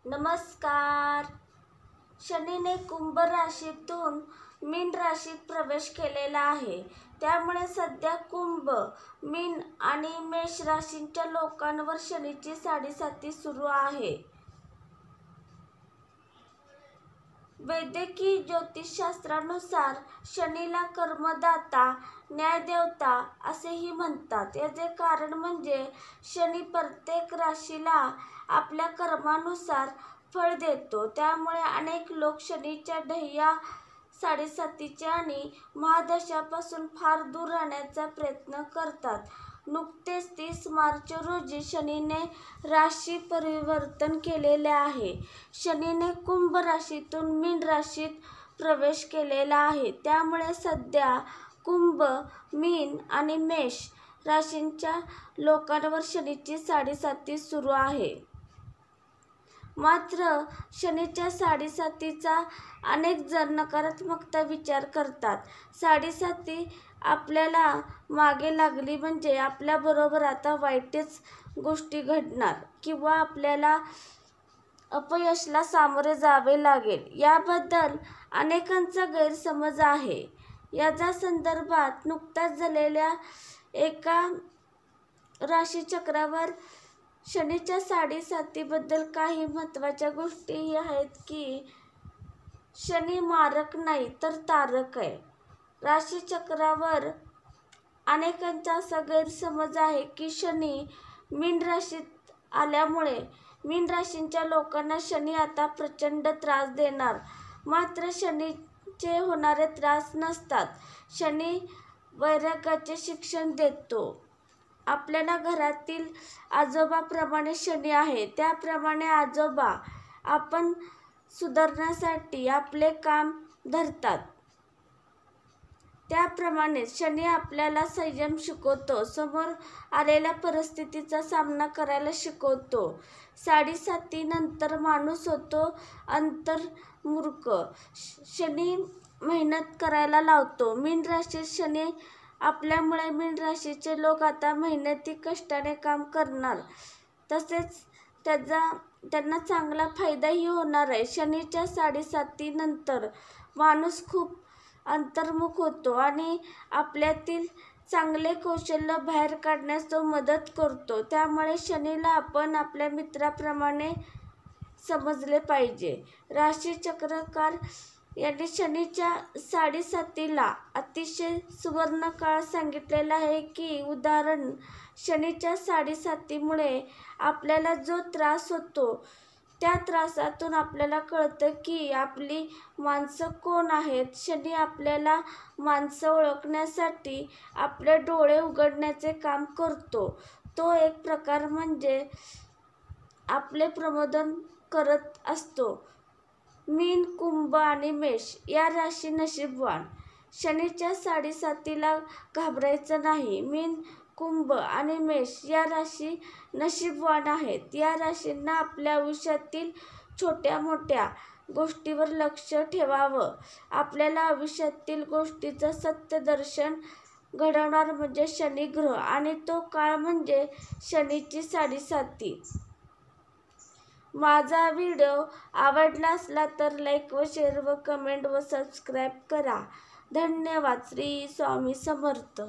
नमस्कार. शनीने कुंभ राशीतून मीन राशीत प्रवेश केलेला आहे. त्यामुळे सध्या कुंभ, मीन आणि मेष राशींच्या लोकांवर शनीची साडेसाती सुरू आहे. वैदिक ज्योतिषशास्त्रानुसार शनीला कर्मदाता, न्यायदेवता असेही म्हणतात. याचे कारण म्हणजे शनी प्रत्येक राशीला आपल्या कर्मानुसार फळ देतो. त्यामुळे अनेक लोक शनीच्या ढैया साडेसातीचे आणि महादशापासून फार दूर राहण्याचा प्रयत्न करतात. नुकतेच 30 मार्च रोजी शनीने राशी परिवर्तन केलेले आहे. शनीने कुंभ राशीतून मीन राशीत प्रवेश केलेला आहे. त्यामुळे सध्या कुंभ, मीन आणि मेष राशींच्या लोकांवर शनीची साडेसाती सुरू आहे. मात्र शनीच्या साडेसातीचा अनेक जण नकारात्मकता विचार करतात. साडेसाती आपल्याला मागे लागली म्हणजे आपल्याबरोबर आता वाईटच गोष्टी घडणार किंवा आपल्याला अपयशाला सामोरे जावे लागेल, याबद्दल अनेकांचा गैरसमज आहे. याच संदर्भात नुकत्याच झालेल्या एका राशीचक्रावर शनीच्या साडेसातीबद्दल काही महत्त्वाच्या गोष्टी आहेत की शनी मारक नाही तर तारक आहे. राशीचक्रावर अनेकांचा असा गैरसमज आहे की शनी मीन राशीत आल्यामुळे मीन राशीच्या लोकांना शनी आता प्रचंड त्रास देणार. मात्र शनीचे होणारे त्रास नसतात. शनी वैराग्याचे शिक्षण देतो. आपल्या घरातील आजोबाप्रमाणे शनी आहे. त्याप्रमाणे आजोबा आपण सुधारण्यासाठी आपले काम धरतात. त्याप्रमाणेच शनी आपल्याला संयम शिकवतो. समोर आलेल्या परिस्थितीचा सामना करायला शिकवतो. साडेसातीनंतर माणूस होतो अंतर्मुख. शनी मेहनत करायला लावतो. मीन राशीत शनी आपल्यामुळे मीन राशीचे लोक आता मेहनती कष्टाने काम करणार. तसेच त्यांना चांगला फायदाही होणार आहे. शनीच्या साडेसातीनंतर माणूस खूप अंतर्मुख होतो आणि आपल्यातील चांगले कौशल्य बाहेर काढण्यास तो मदत करतो. त्यामुळे शनीला आपण आपल्या मित्राप्रमाणे समजले पाहिजे. राशीचक्रकार यांनी शनीच्या साडेसातीला अतिशय सुवर्णकाळ सांगितलेला आहे की उदाहरण शनीच्या साडेसातीमुळे आपल्याला जो त्रास होतो त्या त्रासातून आपल्याला कळतं की आपली माणसं कोण आहेत. शनी आपल्याला माणसं ओळखण्यासाठी आपले डोळे उघडण्याचे काम करतो. तो एक प्रकार म्हणजे आपले प्रबोधन करत असतो. मीन, कुंभ आणि मेष या राशी नशीबवान. शनीच्या साडेसातीला घाबरायचं नाही. मीन, कुंभ आणि मेष या राशी नशीबवान आहेत. या राशींना आपल्या आयुष्यातील छोट्या मोठ्या गोष्टींवर लक्ष ठेवावं. आपल्या आयुष्यातील गोष्टींचं सत्यदर्शन घडवणार म्हणजे शनी ग्रह आणि तो काळ म्हणजे शनीची साडेसाती. माझा व्हिडिओ आवडला असला तर लाईक व शेअर व कमेंट व सबस्क्राईब करा. धन्यवाद. श्री स्वामी समर्थ.